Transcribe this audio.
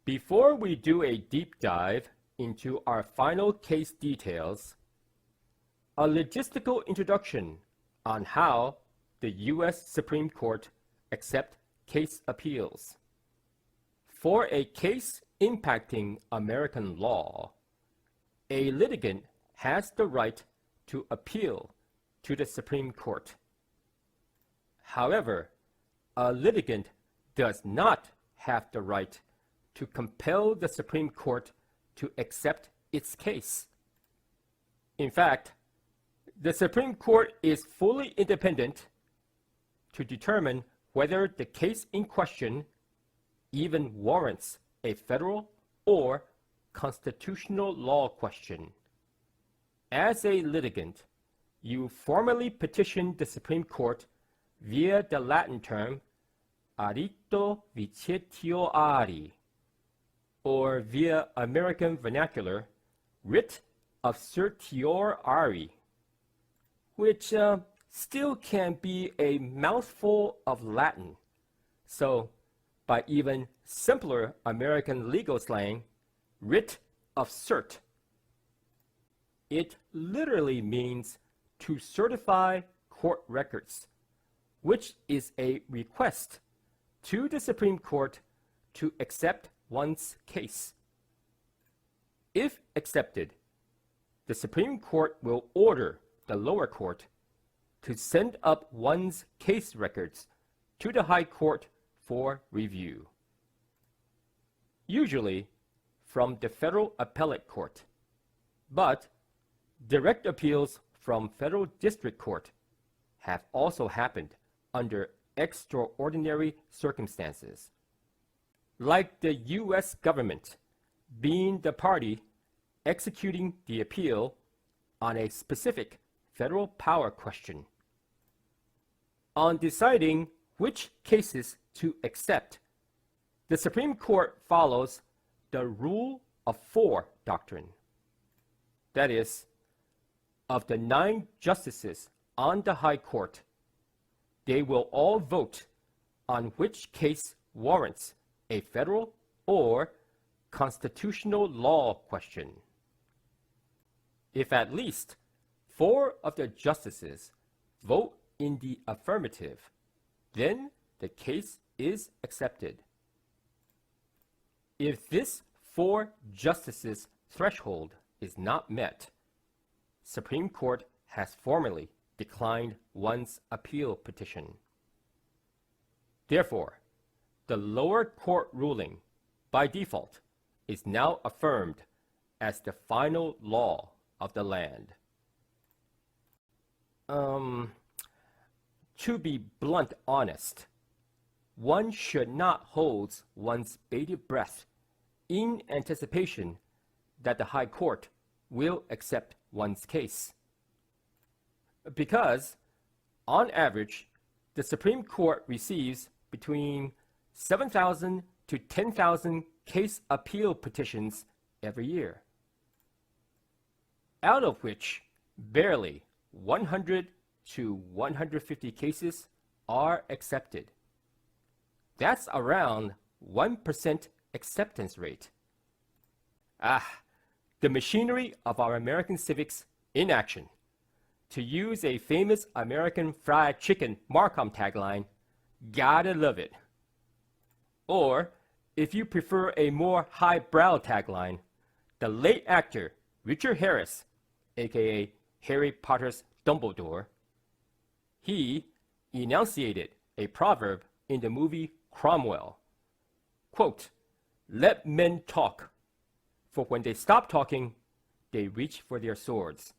Before we do a deep dive into our final case details, a logistical introduction on how the U.S. Supreme Court accepts case appeals. For a case impacting American law, a litigant has the right to appeal to the Supreme Court. However, a litigant does not have the right to compel the Supreme Court to accept its case. In fact, the Supreme Court is fully independent to determine whether the case in question even warrants a federal or constitutional law question. As a litigant, you formally petition the Supreme Court via the Latin term arito vicetioari, or via American vernacular, writ of certiorari, which still can be a mouthful of Latin. So, by even simpler American legal slang, writ of cert. It literally means to certify court records, which is a request to the Supreme Court to accept one's case. If accepted, the Supreme Court will order the lower court to send up one's case records to the High Court for review. Usually from the Federal Appellate Court, but direct appeals from Federal District Court have also happened under extraordinary circumstances, like the U.S. government being the party executing the appeal on a specific federal power question. On deciding which cases to accept, the Supreme Court follows the Rule of 4 doctrine. That is, of the 9 justices on the High Court, they will all vote on which case warrants a federal or constitutional law question. If at least 4 of the justices vote in the affirmative, then the case is accepted. If this 4 justices threshold is not met, Supreme Court has formally declined one's appeal petition. Therefore, the lower court ruling, by default, is now affirmed as the final law of the land. To be blunt honest, one should not hold one's bated breath in anticipation that the High Court will accept one's case. Because, on average, the Supreme Court receives between 7,000 to 10,000 case appeal petitions every year, out of which barely 100 to 150 cases are accepted. That's around 1% acceptance rate. The machinery of our American civics in action. To use a famous American fried chicken marcom tagline, gotta love it. Or, if you prefer a more highbrow tagline, the late actor Richard Harris, aka Harry Potter's Dumbledore, he enunciated a proverb in the movie Cromwell. Quote, "Let men talk, for when they stop talking, they reach for their swords."